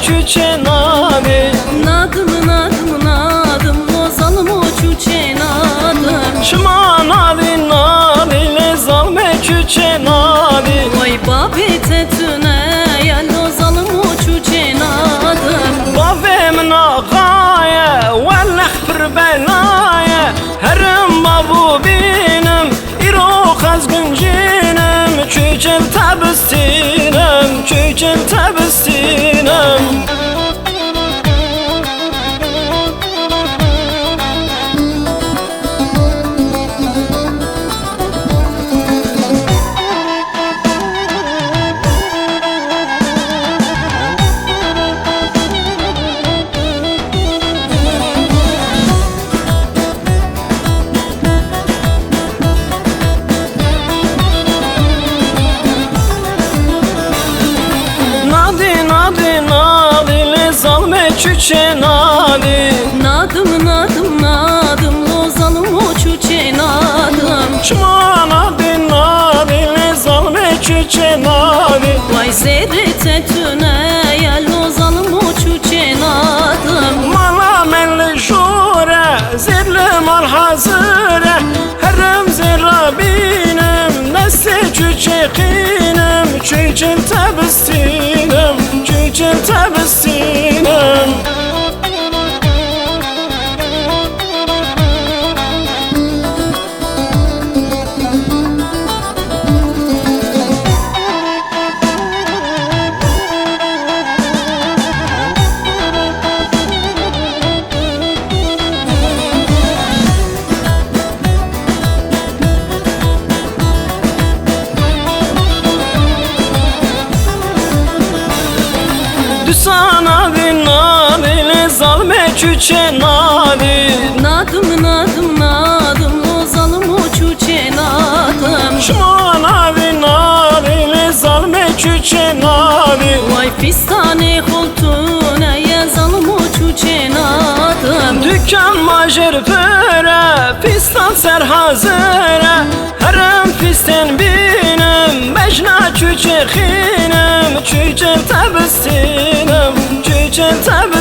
çüçe nadi. Nadım nadım nadım o zalım çüçe nadım. Şıma nadi nadi le zalme çüçe nadi. Vay babi tetüne yel o zalım çüçe nadım. Bavem nağaya velleh bir belaya. Herim babu benim iro kazgıncinem. Çüçel tabistinem, çüçel tabistinem. Çüçe nadi. Nadım nadım nadım o zalım çüçe nadım. Şıma nadi nadi le zalme çüçe nadi. Vay zerre tetüne yel o zalım çüçe nadım. Mala menli jure zirli mal hazire. Herem zerrabinim nesli çüçe kinem. Çüçel tabistinem, çüçel tabistinem. Nadi nadi le zalme çüçe nadi. Nadım nadım nadım o zalım çüçe nadım. Şıma nadi nadi le zalme çüçe nadi. Vay pistane koltuğuna ya zalım çüçe nadım. Dükkan majer pöre pistan ser hazire. Herem pisten binem beşna çüçe khinem. Çüçe tabistinem, çüçe tabistinem.